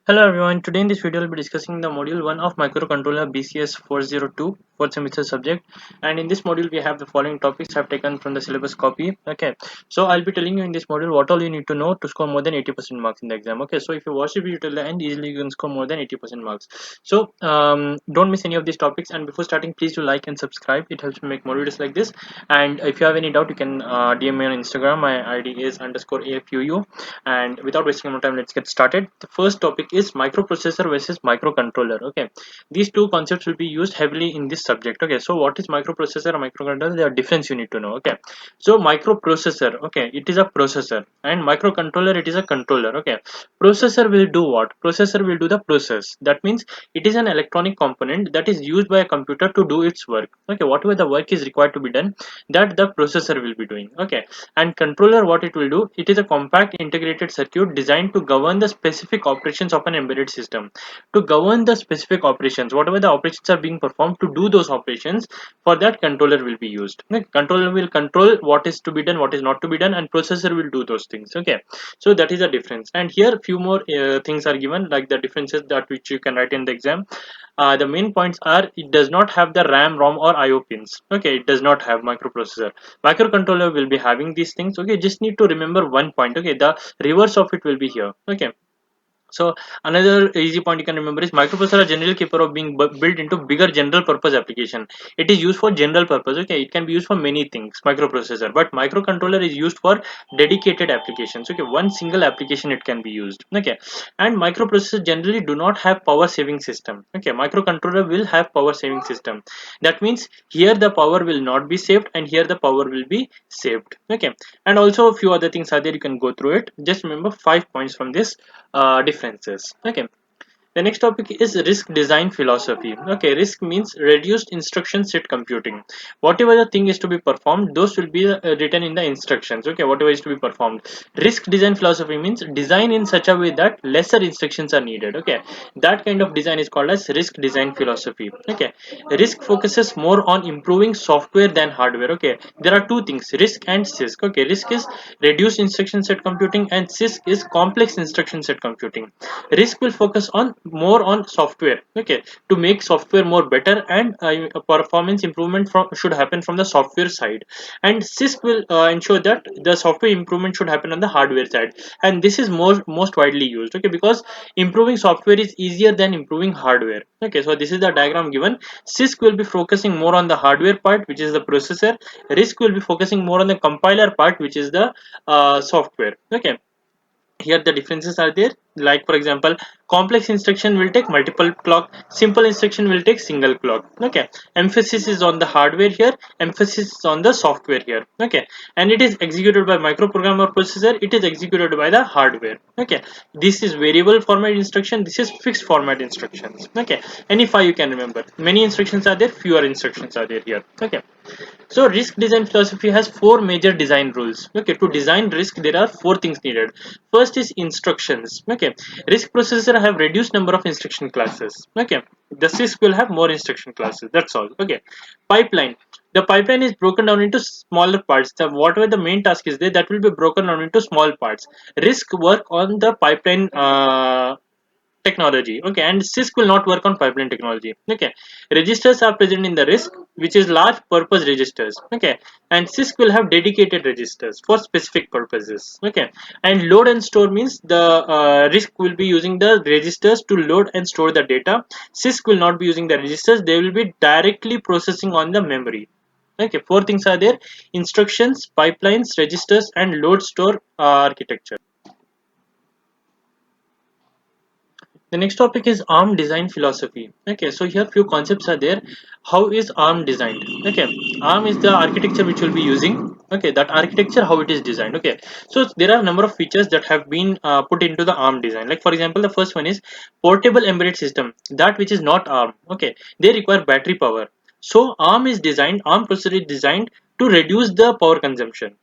Hello everyone, today in this video we'll be discussing the module 1 of microcontroller BCS402 4th semester subject, and in this module we have the following topics I have taken from the syllabus copy. Okay, so I'll be telling you in this module what all you need to know to score more than 80% marks in the exam. Okay, so if you watch the video till the end, easily you can score more than 80% marks. So don't miss any of these topics, and before starting please do like and subscribe, it helps me make more videos like this. And if you have any doubt you can DM me on Instagram. My ID is _AFUU. And without wasting more time, let's get started. The first topic is microprocessor versus microcontroller. Okay, these two concepts will be used heavily in this subject. Okay, so what is microprocessor and microcontroller? There are difference you need to know. Okay, so microprocessor, okay, it is a processor, and microcontroller, it is a controller. Okay, processor will do what? Processor will do the process. That means it is an electronic component that is used by a computer to do its work. Okay, whatever the work is required to be done, that the processor will be doing. Okay, and controller, what it will do, it is a compact integrated circuit designed to govern the specific operations of an embedded system. To govern the specific operations, whatever the operations are being performed, to do those operations, for that controller will be used. Okay, controller will control what is to be done, what is not to be done, and processor will do those things. Okay, so that is the difference. And here few more things are given, like the differences that which you can write in the exam. The main points are, it does not have the RAM, ROM or IO pins. Okay, it does not have microprocessor. Microcontroller will be having these things. Okay, just need to remember one point. Okay, the reverse of it will be here. Okay, so another easy point you can remember is microprocessor are generally capable of being built into bigger general purpose application. It is used for general purpose. Okay, it can be used for many things, microprocessor, but microcontroller is used for dedicated applications. Okay, one single application it can be used. Okay, and microprocessors generally do not have power saving system. Okay, microcontroller will have power saving system. That means here the power will not be saved and here the power will be saved. Okay, and also a few other things are there, you can go through it. Just remember 5 points from this differences. Okay, the next topic is RISC design philosophy. Okay, RISC means reduced instruction set computing. Whatever the thing is to be performed, those will be written in the instructions. Okay, whatever is to be performed. RISC design philosophy means design in such a way that lesser instructions are needed. Okay, that kind of design is called as RISC design philosophy. Okay, RISC focuses more on improving software than hardware. Okay, there are two things, RISC and CISC. Okay, RISC is reduced instruction set computing and CISC is complex instruction set computing. RISC will focus on more on software. Okay, to make software more better, and performance improvement from should happen from the software side, and CISC will ensure that the software improvement should happen on the hardware side, and this is most widely used. Okay, because improving software is easier than improving hardware. Okay, so this is the diagram given. CISC will be focusing more on the hardware part, which is the processor. RISC will be focusing more on the compiler part, which is the software. Okay, here the differences are there, like for example, complex instruction will take multiple clock, simple instruction will take single clock. Okay, emphasis is on the hardware here, emphasis is on the software here. Okay, and it is executed by microprogrammer processor, it is executed by the hardware. Okay, this is variable format instruction, this is fixed format instructions. Okay, any five you can remember, many instructions are there, fewer instructions are there here. Okay, so RISC design philosophy has four major design rules. Okay, to design RISC there are four things needed. First is instructions. Okay, RISC processor have reduced number of instruction classes. Okay, the CISC will have more instruction classes. That's all. Okay, pipeline. The pipeline is broken down into smaller parts. The whatever the main task is there, that will be broken down into small parts. RISC work on the pipeline technology. Okay, and CISC will not work on pipeline technology. Okay, registers are present in the RISC, which is large purpose registers. Okay, and CISC will have dedicated registers for specific purposes. Okay, and load and store means the RISC will be using the registers to load and store the data. CISC will not be using the registers, they will be directly processing on the memory. Okay, four things are there: instructions, pipelines, registers, and load store architecture. The next topic is ARM design philosophy. Okay, so here few concepts are there. How is ARM designed? Okay, ARM is the architecture which we'll be using. Okay, that architecture, how it is designed. Okay, so there are a number of features that have been put into the ARM design. Like for example, the first one is portable embedded system. That which is not ARM. Okay, they require battery power. So ARM processor is designed to reduce the power consumption.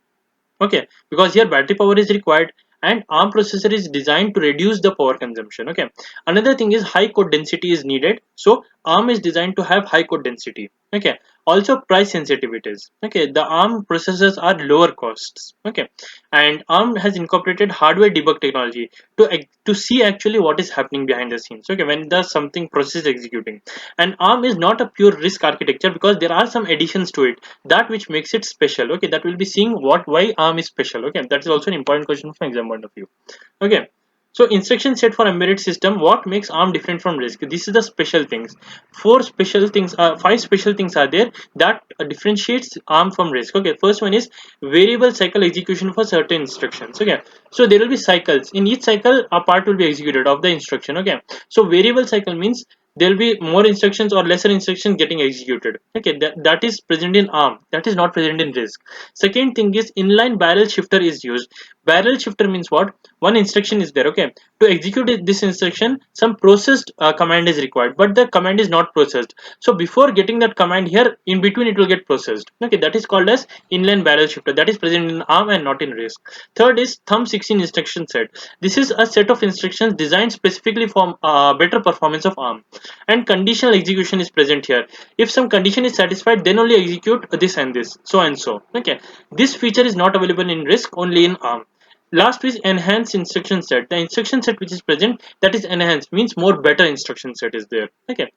Okay, because here battery power is required, and ARM processor is designed to reduce the power consumption. Okay, another thing is high code density is needed, so ARM is designed to have high code density. Okay, Also price sensitivities. Okay, the ARM processors are lower costs. Okay, and ARM has incorporated hardware debug technology to see actually what is happening behind the scenes. Okay, when there's something process is executing, and ARM is not a pure RISC architecture because there are some additions to it that which makes it special. Okay, that will be seeing why ARM is special. Okay, that is also an important question from exam point of view. Okay, so instruction set for embedded system. What makes ARM different from RISC? This is the special things. Five special things are there that differentiates ARM from RISC. Okay, first one is variable cycle execution for certain instructions. Okay, so there will be cycles. In each cycle, a part will be executed of the instruction. Okay, so variable cycle means there will be more instructions or lesser instructions getting executed. Okay, that is present in ARM. That is not present in RISC. Second thing is inline barrel shifter is used. Barrel shifter means what? One instruction is there. Okay, to execute this instruction, some processed command is required, but the command is not processed. So before getting that command here, in between it will get processed. Okay, that is called as inline barrel shifter. That is present in ARM and not in RISC. Third is thumb 16 instruction set. This is a set of instructions designed specifically for better performance of ARM. And conditional execution is present here. If some condition is satisfied, then only execute this and this, so and so. Okay, this feature is not available in RISC, only in ARM. Last is enhanced instruction set. The instruction set which is present, that is enhanced, means more better instruction set is there. Okay,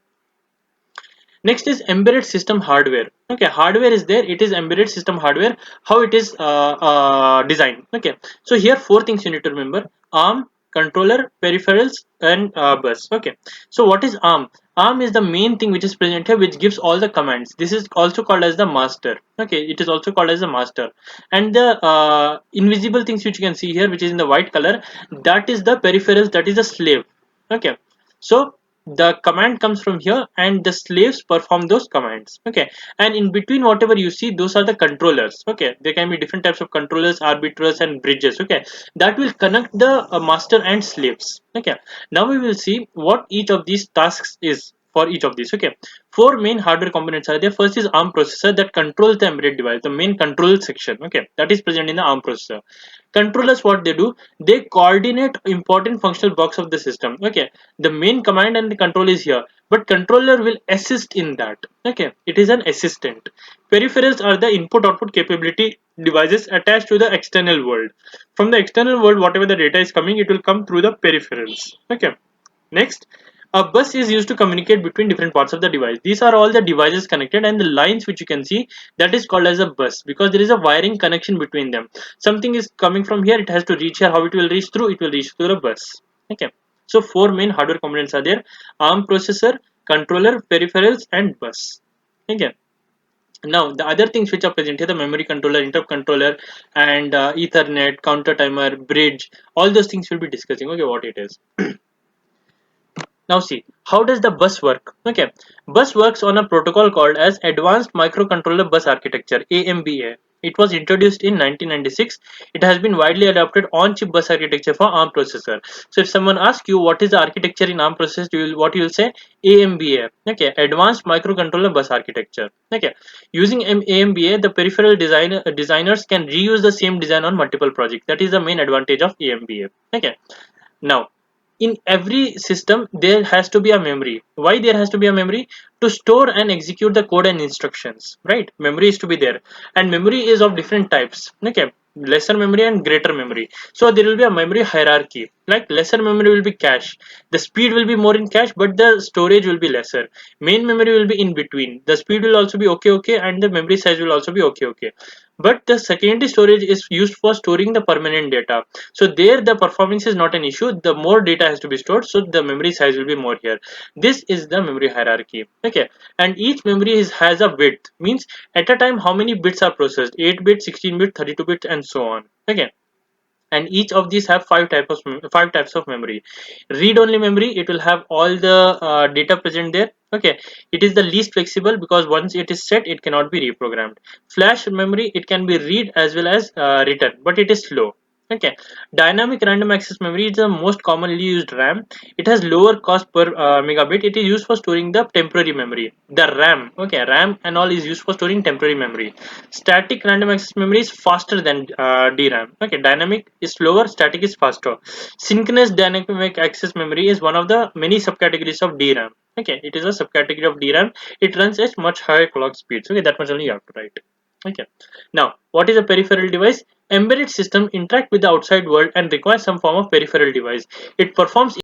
next is embedded system hardware. Okay, hardware is there, it is embedded system hardware, how it is designed. Okay, so here four things you need to remember: ARM, controller, peripherals, and bus. Okay, so what is ARM? ARM is the main thing which is present here, which gives all the commands. This is also called as the master. Okay, it is also called as the master. And the invisible things which you can see here, which is in the white color, that is the peripherals, that is the slave. Okay, so the command comes from here and the slaves perform those commands. Okay, and in between whatever you see, those are the controllers. Okay, there can be different types of controllers, arbiters, and bridges. Okay, that will connect the master and slaves. Okay, now we will see what each of these tasks is for each of these. Okay, four main hardware components are there. First is ARM processor that controls the embedded device, the main control section. Okay, that is present in the ARM processor. Controllers, what they do, they coordinate important functional blocks of the system. Okay, the main command and the control is here, but controller will assist in that. Okay, it is an assistant. Peripherals are the input output capability devices attached to the external world. From the external world, whatever the data is coming, it will come through the peripherals. Okay, next, a bus is used to communicate between different parts of the device. These are all the devices connected, and the lines which you can see, that is called as a bus because there is a wiring connection between them. Something is coming from here, it has to reach here. How it will reach through? It will reach through the bus. Okay, so four main hardware components are there: ARM processor, controller, peripherals, and bus. Okay, now the other things which are present here, the memory controller, interrupt controller, and ethernet, counter timer, bridge, all those things we'll be discussing. Okay, what it is. Now see, how does the bus work? Okay, bus works on a protocol called as Advanced Microcontroller Bus Architecture, AMBA. It was introduced in 1996. It has been widely adopted on-chip bus architecture for ARM processor. So if someone asks you what is the architecture in ARM processor, what you will say? AMBA. Okay, Advanced Microcontroller Bus Architecture. Okay, using AMBA, the peripheral designers can reuse the same design on multiple projects. That is the main advantage of AMBA. Okay, now in every system there has to be a memory. Why there has to be a memory? To store and execute the code and instructions, right? Memory is to be there, and memory is of different types. Okay, lesser memory and greater memory. So there will be a memory hierarchy. Like lesser memory will be cache, the speed will be more in cache, but the storage will be lesser. Main memory will be in between, the speed will also be okay, and the memory size will also be okay. But the secondary storage is used for storing the permanent data. So there the performance is not an issue. The more data has to be stored, so the memory size will be more here. This is the memory hierarchy. Okay, and each memory has a width, means at a time how many bits are processed: 8 bit, 16 bit, 32 bit, and so on. Okay, and each of these have five types of memory. Read only memory, it will have all the data present there. Okay, it is the least flexible because once it is set, it cannot be reprogrammed. Flash memory, it can be read as well as written, but it is slow. Okay, dynamic random access memory is the most commonly used RAM. It has lower cost per megabit. It is used for storing the temporary memory, the RAM. Okay, RAM and all is used for storing temporary memory. Static random access memory is faster than DRAM. Okay, dynamic is slower, static is faster. Synchronous dynamic access memory is one of the many subcategories of DRAM. Okay, it is a subcategory of DRAM. It runs at much higher clock speeds. Okay, that much only you have to write. Okay, now what is a peripheral device? Embedded system interact with the outside world and require some form of peripheral device. It performs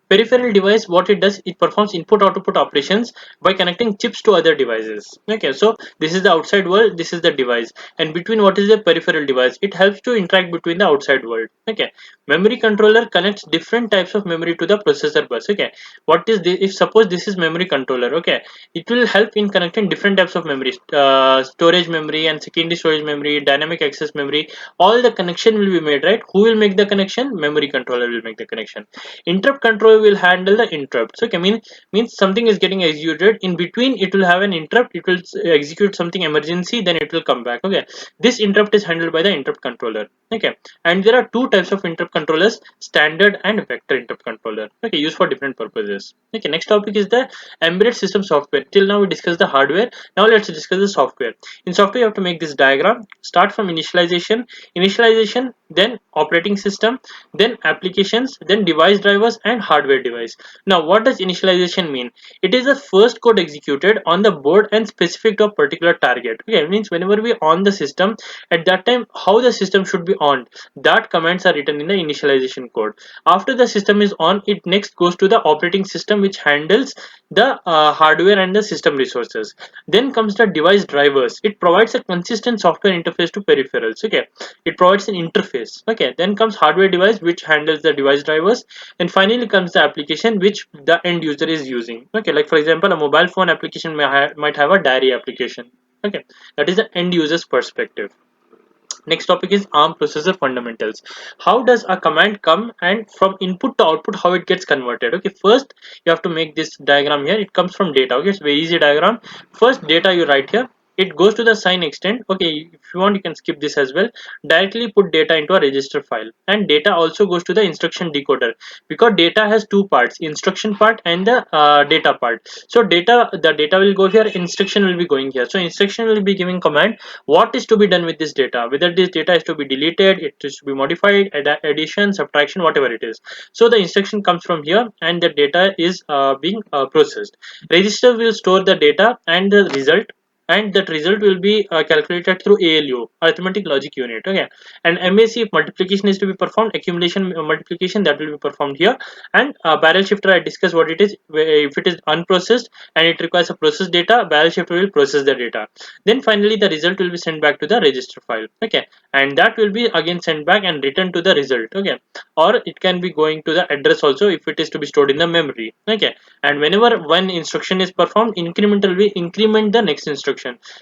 peripheral device. What it does, it performs input output operations by connecting chips to other devices. Okay, so this is the outside world, this is the device, and between what is the peripheral device, it helps to interact between the outside world. Okay, memory controller connects different types of memory to the processor bus. Okay, what is this? If suppose this is memory controller, okay, it will help in connecting different types of memory, storage memory and secondary storage memory, dynamic access memory. All the connection will be made, right? Who will make the connection? Memory controller will make the connection. Interrupt control will handle the interrupts. Okay, means something is getting executed, in between it will have an interrupt, it will execute something emergency, then it will come back. Okay, this interrupt is handled by the interrupt controller. Okay, and there are two types of interrupt controllers: standard and vector interrupt controller. Okay, used for different purposes. Okay, next topic is the embedded system software. Till now we discussed the hardware. Now let's discuss the software. In software you have to make this diagram. Start from initialization, then operating system, then applications, then device drivers and hardware device. Now what does initialization mean? It is the first code executed on the board and specific to a particular target. Okay, it means whenever we on the system, at that time how the system should be on, that commands are written in the initialization code. After the system is on, it next goes to the operating system, which handles the hardware and the system resources. Then comes the device drivers. It provides a consistent software interface to peripherals. Okay, it provides an interface. Okay, then comes hardware device, which handles the device drivers, and finally comes the application which the end user is using. Okay, like for example a mobile phone application might have a diary application. Okay, that is the end user's perspective. Next topic is ARM processor fundamentals. How does a command come, and from input to output how it gets converted? Okay, first you have to make this diagram here. It comes from data. Okay, it's very easy diagram. First data you write here, it goes to the sign extent. Okay, if you want you can skip this as well. Directly put data into a register file, and data also goes to the instruction decoder, because data has two parts: instruction part and the data part. So the data will go here, instruction will be going here. So instruction will be giving command what is to be done with this data, whether this data is to be deleted, it is to be modified, addition, subtraction, whatever it is. So the instruction comes from here and the data is being processed. Register will store the data and the result, and that result will be calculated through ALU, arithmetic logic unit. Okay, and MAC, if multiplication is to be performed, accumulation multiplication, that will be performed here. And barrel shifter, I discussed what it is. If it is unprocessed and it requires a processed data, barrel shifter will process the data. Then finally the result will be sent back to the register file. Okay, and that will be again sent back and returned to the result. Okay, or it can be going to the address also if it is to be stored in the memory. Okay, and whenever one instruction is performed, incremental will increment the next instruction,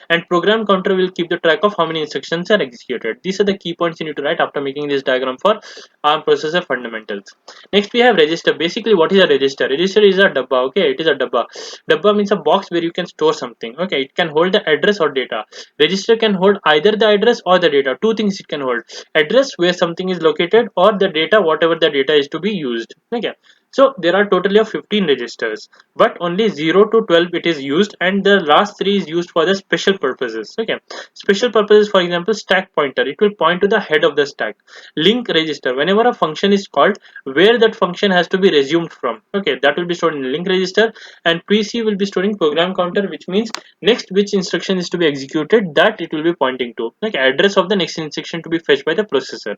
and program counter will keep the track of how many instructions are executed. These are the key points you need to write after making this diagram for ARM processor fundamentals. Next we have register. Basically what is a register? Register is a dabba. Okay, it is a dabba. Dabba means a box where you can store something. Okay, it can hold the address or data. Register can hold either the address or the data. Two things it can hold: address, where something is located, or the data, whatever the data is to be used. Okay, so there are totally of 15 registers, but only 0 to 12 it is used, and the last 3 is used for the special purposes. Okay, special purposes, for example stack pointer, it will point to the head of the stack. Link register, whenever a function is called, where that function has to be resumed from, okay, that will be stored in link register. And PC will be storing program counter, which means next which instruction is to be executed, that it will be pointing to, like address of the next instruction to be fetched by the processor.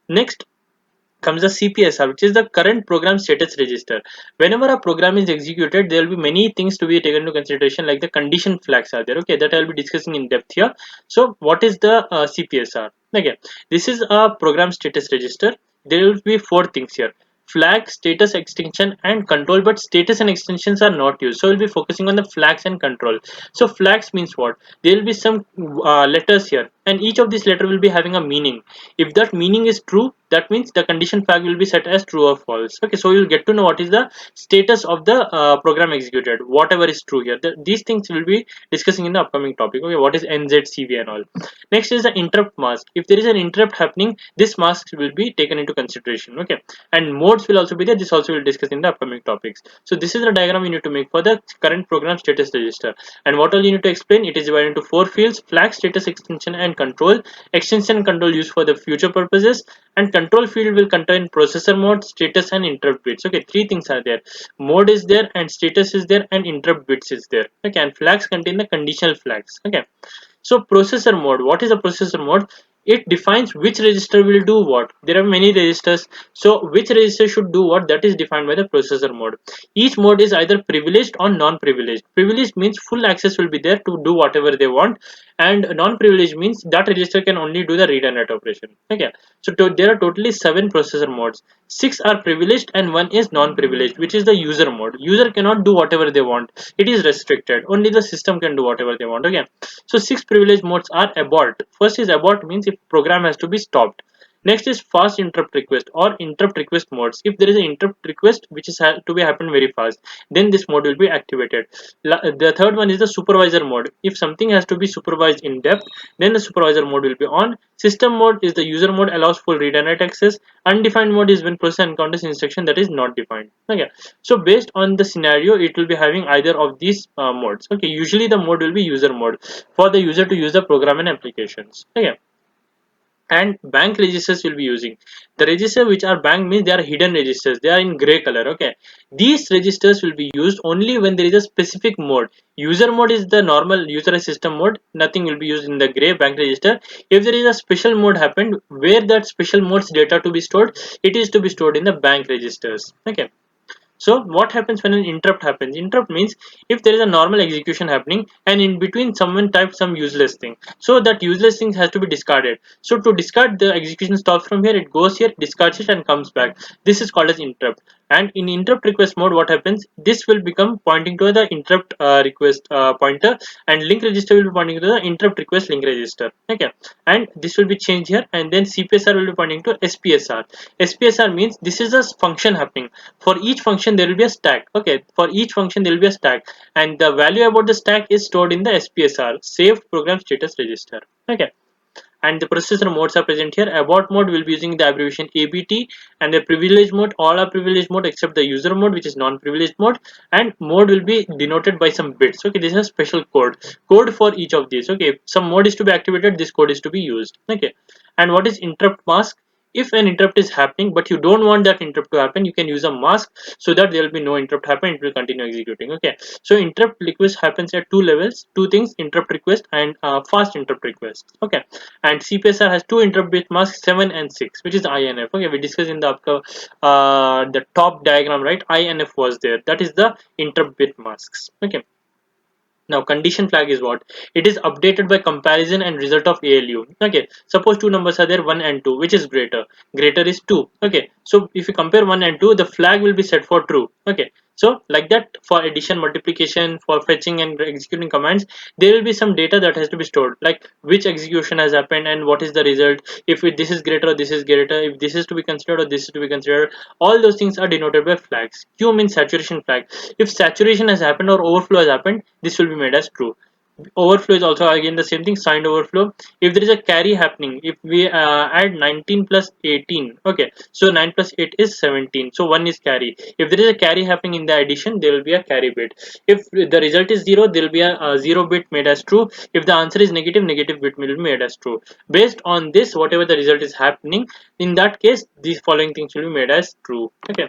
Next comes the CPSR, which is the current program status register. Whenever a program is executed, there will be many things to be taken into consideration, like the condition flags are there. Okay, that I will be discussing in depth here. So what is the CPSR? Okay, this is a program status register. There will be 4 things here: flag, status, extension and control, but status and extensions are not used, so we'll be focusing on the flags and control. So flags means what? There will be some letters here, and each of these letter will be having a meaning. If that meaning is true, that means the condition flag will be set as true or false. Okay, so you'll get to know what is the status of the program executed, whatever is true here. These things will be discussing in the upcoming topic. Okay, what is NZCV and all. Next is the interrupt mask. If there is an interrupt happening, this mask will be taken into consideration. Okay, and modes will also be there. This also will discuss in the upcoming topics. So this is the diagram you need to make for the current program status register. And what all you need to explain, it is divided into 4 fields: flag, status, extension and control. Extension and control used for the future purposes, and control field will contain processor mode, status, and interrupt bits. Okay, three things are there. Mode is there, and status is there, and interrupt bits is there. Okay, and flags contain the conditional flags. Okay, so processor mode, what is a processor mode? It defines which register will do what. There are many registers, so which register should do what, that is defined by the processor mode. Each mode is either privileged or non-privileged. Privileged means full access will be there to do whatever they want, and non-privileged means that register can only do the read and write operation. Okay, so there are totally 7 processor modes. 6 are privileged and 1 is non-privileged, which is the user mode. User cannot do whatever they want, it is restricted, only the system can do whatever they want. Okay, so 6 privilege modes are abort. First is abort, means if program has to be stopped. Next is fast interrupt request or interrupt request modes. If there is an interrupt request which is to be happen very fast, then this mode will be activated. The third one is the supervisor mode. If something has to be supervised in depth, then the supervisor mode will be on. System mode is the user mode, allows full read and write access. Undefined mode is when processor encounters instruction that is not defined. Okay, so based on the scenario, it will be having either of these modes. Okay, usually the mode will be user mode for the user to use the program and applications. Okay, and bank registers will be using the register which are bank, means they are hidden registers, they are in gray color. Okay, these registers will be used only when there is a specific mode. User mode is the normal user and system mode, nothing will be used in the gray bank register. If there is a special mode happened where that special mode's data to be stored, it is to be stored in the bank registers. Okay, so what happens when an interrupt happens? Interrupt means if there is a normal execution happening and in between someone types some useless thing. So that useless thing has to be discarded. So to discard, the execution stops from here, it goes here, discards it and comes back. This is called as interrupt. And in interrupt request mode, what happens? This will become pointing to the interrupt request pointer, and link register will be pointing to the interrupt request link register. Okay, and this will be changed here, and then CPSR will be pointing to SPSR. SPSR means this is a function happening. For each function there will be a stack. Okay, for each function there will be a stack, and the value about the stack is stored in the SPSR, saved program status register. Okay, and the processor modes are present here. Abort mode will be using the abbreviation ABT, and the privilege mode, all are privileged mode except the user mode which is non-privileged mode, and mode will be denoted by some bits. Okay, this is a special code for each of these. Okay, if some mode is to be activated, this code is to be used. Okay, and what is interrupt mask? If an interrupt is happening but you don't want that interrupt to happen, you can use a mask so that there will be no interrupt happen, it will continue executing. Okay, so interrupt request happens at two levels, two things: interrupt request and fast interrupt request. Okay, and CPSR has two interrupt bit masks, 7 and 6, which is INF. Okay, we discussed in the top diagram, right? INF was there, that is the interrupt bit masks. Okay, now condition flag is what? It is updated by comparison and result of ALU. Okay, suppose two numbers are there, 1 and 2, which is greater? Greater is 2. Okay, so if you compare 1 and 2, the flag will be set for true. Okay, so like that, for addition, multiplication, for fetching and executing commands, there will be some data that has to be stored, like which execution has happened and what is the result, if this is greater or this is greater, if this is to be considered or this is to be considered. All those things are denoted by flags. Q means saturation flag. If saturation has happened or overflow has happened, this will be made as true. Overflow is also again the same thing, signed overflow. If there is a carry happening, if we add 19 plus 18, okay, so 9 plus 8 is 17, so 1 is carry. If there is a carry happening in the addition, there will be a carry bit. If the result is 0, there will be a 0 bit made as true. If the answer is negative, negative bit will be made as true. Based on this, whatever the result is happening, in that case these following things will be made as true. Okay,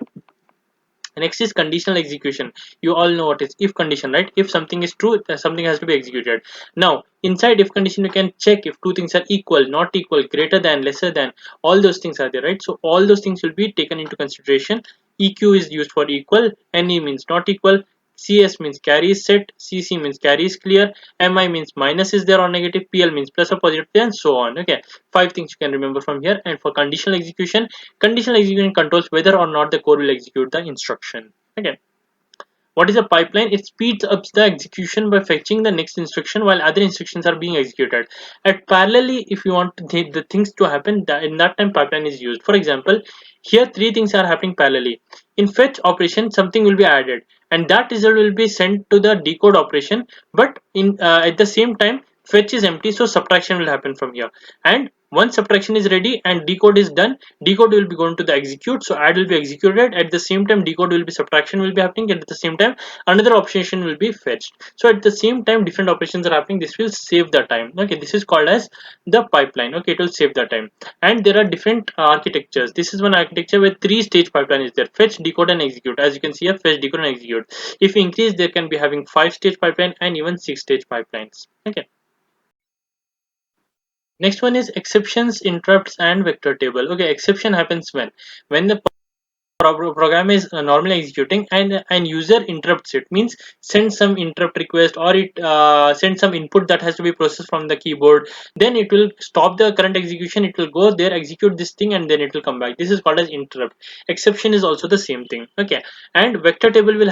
next is conditional execution. You all know what is if condition, right? If something is true, something has to be executed. Now inside if condition, you can check if two things are equal, not equal, greater than, lesser than. All those things are there, right? So all those things will be taken into consideration. EQ is used for equal, NE means not equal, CS means carry is set, CC means carry is clear, MI means minus is there or negative, PL means plus or positive, and so on. Okay, 5 things you can remember from here. And for conditional execution controls whether or not the code will execute the instruction. Okay, what is a pipeline? It speeds up the execution by fetching the next instruction while other instructions are being executed. At parallelly, if you want the things to happen, in that time pipeline is used. For example, here 3 things are happening parallelly. In fetch operation, something will be added, and that result will be sent to the decode operation. But in at the same time, fetch is empty, so subtraction will happen from here. And Once subtraction is ready and decode is done, decode will be going to the execute, so add will be executed. At the same time, decode will be, subtraction will be happening. At the same time, another operation will be fetched. So at the same time, different operations are happening. This will save the time. Okay, this is called as the pipeline. Okay, it will save the time. And there are different architectures. This is one architecture where 3-stage pipeline is there: fetch, decode, and execute. As you can see here, fetch, decode, and execute. If we increase, there can be having 5-stage pipeline and even 6-stage pipelines. Okay. Next one is exceptions, interrupts, and vector table. Okay, exception happens when the program is normally executing and an user interrupts it, means send some interrupt request, or it sends some input that has to be processed from the keyboard. Then it will stop the current execution, it will go there, execute this thing, and then it will come back. This is called as interrupt. Exception is also the same thing. Okay. And vector table will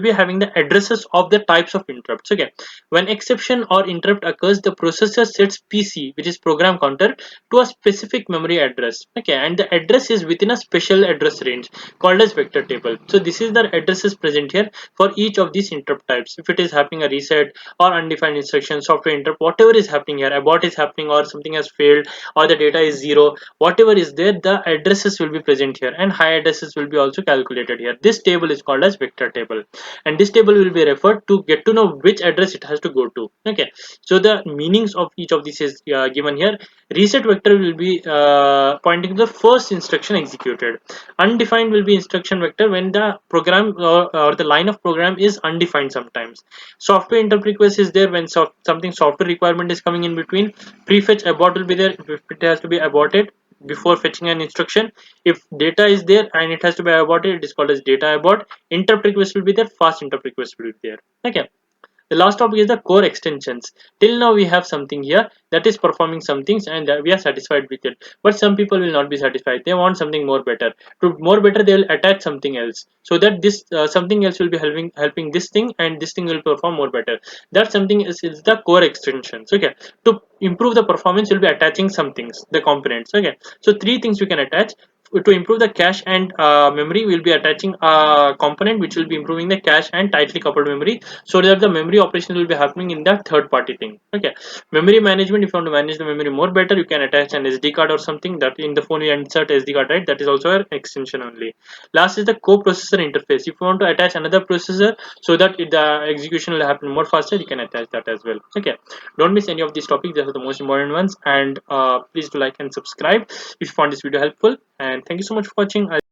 be having the addresses of the types of interrupts. Okay. When exception or interrupt occurs, the processor sets PC, which is program counter, to a specific memory address. Okay, and the address is within a special address range called as vector table. So this is the addresses present here for each of these interrupt types. If it is happening a reset or undefined instruction, software interrupt, whatever is happening here, abort is happening, or something has failed, or the data is 0, whatever is there, the addresses will be present here, and high addresses will be also calculated here. This table is called as vector table, and this table will be referred to get to know which address it has to go to. Okay, so the meanings of each of these is given here. Reset vector will be pointing to the first instruction executed. Undefined will be instruction vector when the program or the line of program is undefined sometimes. Software interrupt request is there when something software requirement is coming in between. Prefetch abort will be there if it has to be aborted before fetching an instruction. If data is there and it has to be aborted, it is called as data abort. Interrupt request will be there, fast interrupt request will be there. Okay. The last topic is the core extensions. Till now we have something here that is performing some things, and we are satisfied with it. But some people will not be satisfied. They want something more better. To more better, they will attach something else, so that this something else will be helping this thing, and this thing will perform more better. That something is the core extensions. Okay. To improve the performance, you'll be attaching some things, the components. Okay. So three things we can attach. To improve the cache and memory, we'll be attaching a component which will be improving the cache and tightly coupled memory, so that the memory operation will be happening in the third party thing. Okay. Memory management, if you want to manage the memory more better, you can attach an SD card or something. That in the phone you insert SD card, right? That is also an extension only. Last is the co-processor interface. If you want to attach another processor so that the execution will happen more faster, you can attach that as well. Okay. Don't miss any of these topics. These are the most important ones, and please do like and subscribe if you found this video helpful. And thank you so much for watching.